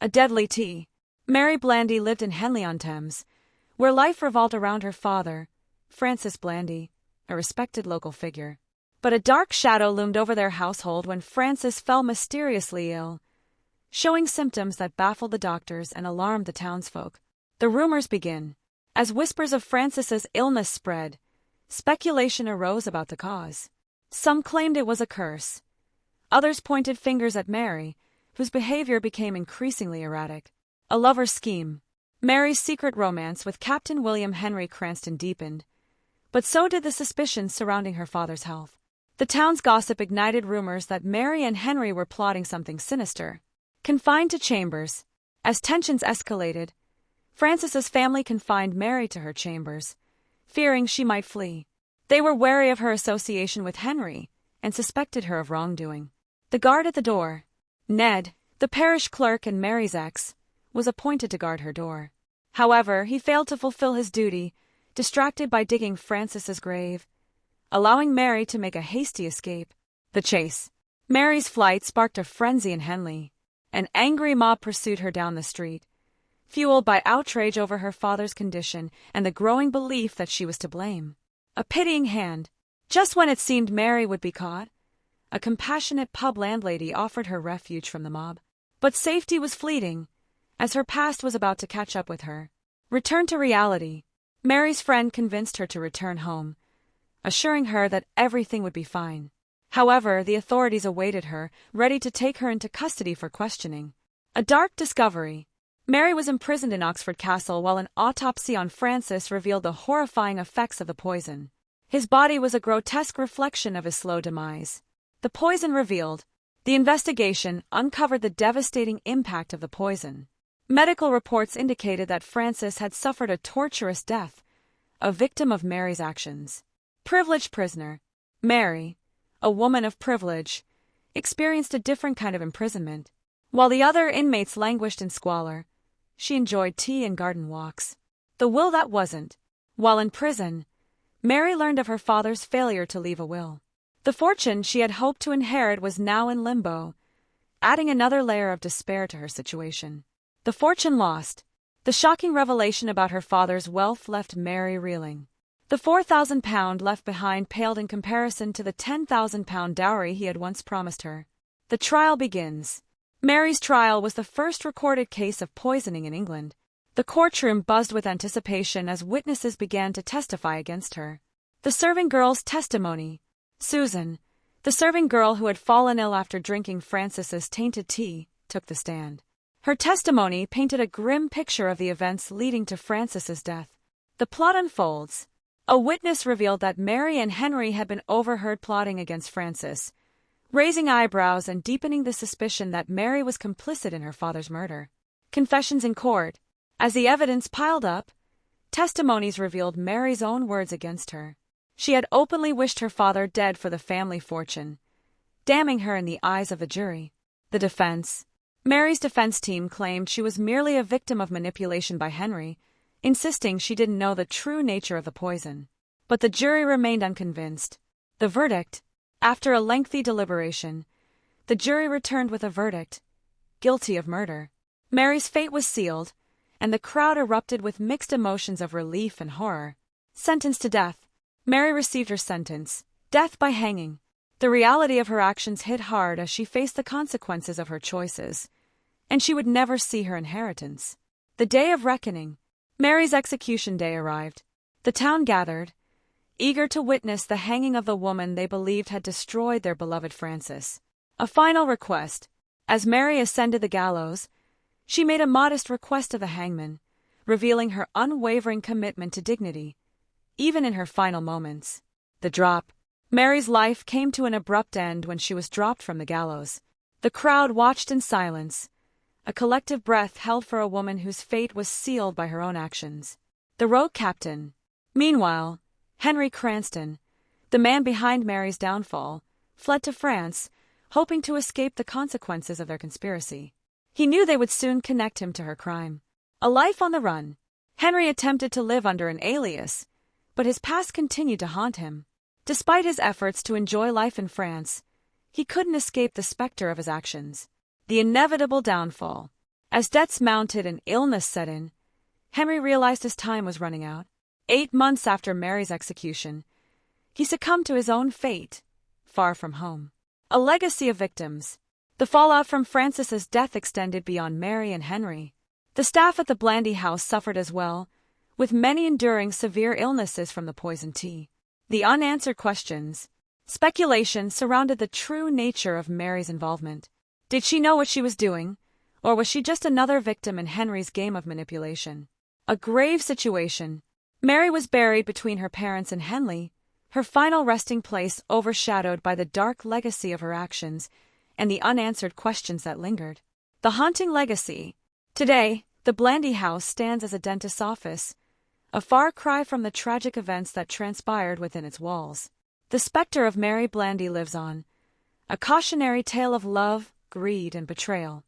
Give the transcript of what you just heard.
A deadly tea. Mary Blandy lived in Henley-on-Thames, where life revolved around her father, Francis Blandy, a respected local figure. But a dark shadow loomed over their household when Francis fell mysteriously ill, showing symptoms that baffled the doctors and alarmed the townsfolk. The rumors begin. As whispers of Francis's illness spread, speculation arose about the cause. Some claimed it was a curse. Others pointed fingers at Mary, whose behavior became increasingly erratic. A lover's scheme. Mary's secret romance with Captain Henry Cranston deepened, but so did the suspicions surrounding her father's health. The town's gossip ignited rumors that Mary and Henry were plotting something sinister. Confined to chambers, as tensions escalated, Francis's family confined Mary to her chambers, fearing she might flee. They were wary of her association with Henry and suspected her of wrongdoing. The guard at the door, Ned, the parish clerk and Mary's ex, was appointed to guard her door. However, he failed to fulfill his duty, distracted by digging Francis's grave, allowing Mary to make a hasty escape. The chase. Mary's flight sparked a frenzy in Henley. An angry mob pursued her down the street, fueled by outrage over her father's condition and the growing belief that she was to blame. A pitying hand. Just when it seemed Mary would be caught, a compassionate pub landlady offered her refuge from the mob. But safety was fleeting, as her past was about to catch up with her. Return to reality. Mary's friend convinced her to return home, assuring her that everything would be fine. However, the authorities awaited her, ready to take her into custody for questioning. A dark discovery. Mary was imprisoned in Oxford Castle while an autopsy on Francis revealed the horrifying effects of the poison. His body was a grotesque reflection of his slow demise. The poison revealed. The investigation uncovered the devastating impact of the poison. Medical reports indicated that Francis had suffered a torturous death, a victim of Mary's actions. Privileged prisoner. Mary, a woman of privilege, experienced a different kind of imprisonment. While the other inmates languished in squalor, she enjoyed tea and garden walks. The will that wasn't. While in prison, Mary learned of her father's failure to leave a will. The fortune she had hoped to inherit was now in limbo, adding another layer of despair to her situation. The fortune lost. The shocking revelation about her father's wealth left Mary reeling. The £4,000 left behind paled in comparison to the £10,000 dowry he had once promised her. The trial begins. Mary's trial was the first recorded case of poisoning in England. The courtroom buzzed with anticipation as witnesses began to testify against her. The serving girl's testimony. Susan, the serving girl who had fallen ill after drinking Francis's tainted tea, took the stand. Her testimony painted a grim picture of the events leading to Francis's death. The plot unfolds. A witness revealed that Mary and Henry had been overheard plotting against Francis, raising eyebrows and deepening the suspicion that Mary was complicit in her father's murder. Confessions in court. As the evidence piled up, testimonies revealed Mary's own words against her. She had openly wished her father dead for the family fortune, damning her in the eyes of the jury. The defense. Mary's defense team claimed she was merely a victim of manipulation by Henry, insisting she didn't know the true nature of the poison. But the jury remained unconvinced. The verdict. After a lengthy deliberation, the jury returned with a verdict: guilty of murder. Mary's fate was sealed, and the crowd erupted with mixed emotions of relief and horror. Sentenced to death. Mary received her sentence, death by hanging. The reality of her actions hit hard as she faced the consequences of her choices, and she would never see her inheritance. The day of reckoning. Mary's execution day arrived. The town gathered, eager to witness the hanging of the woman they believed had destroyed their beloved Francis. A final request. As Mary ascended the gallows, she made a modest request of the hangman, revealing her unwavering commitment to dignity, even in her final moments. The drop. Mary's life came to an abrupt end when she was dropped from the gallows. The crowd watched in silence, a collective breath held for a woman whose fate was sealed by her own actions. The rogue captain. Meanwhile, Henry Cranston, the man behind Mary's downfall, fled to France, hoping to escape the consequences of their conspiracy. He knew they would soon connect him to her crime. A life on the run. Henry attempted to live under an alias, but his past continued to haunt him. Despite his efforts to enjoy life in France, he couldn't escape the specter of his actions. The inevitable downfall. As debts mounted and illness set in, Henry realized his time was running out. 8 months after Mary's execution, he succumbed to his own fate, far from home. A legacy of victims. The fallout from Francis's death extended beyond Mary and Henry. The staff at the Blandy house suffered as well, with many enduring severe illnesses from the poisoned tea. The unanswered questions, speculation surrounded the true nature of Mary's involvement. Did she know what she was doing, or was she just another victim in Henry's game of manipulation? A grave situation. Mary was buried between her parents and Henley, her final resting place overshadowed by the dark legacy of her actions and the unanswered questions that lingered. The haunting legacy. Today, the Blandy house stands as a dentist's office, a far cry from the tragic events that transpired within its walls. The specter of Mary Blandy lives on, a cautionary tale of love, greed, and betrayal.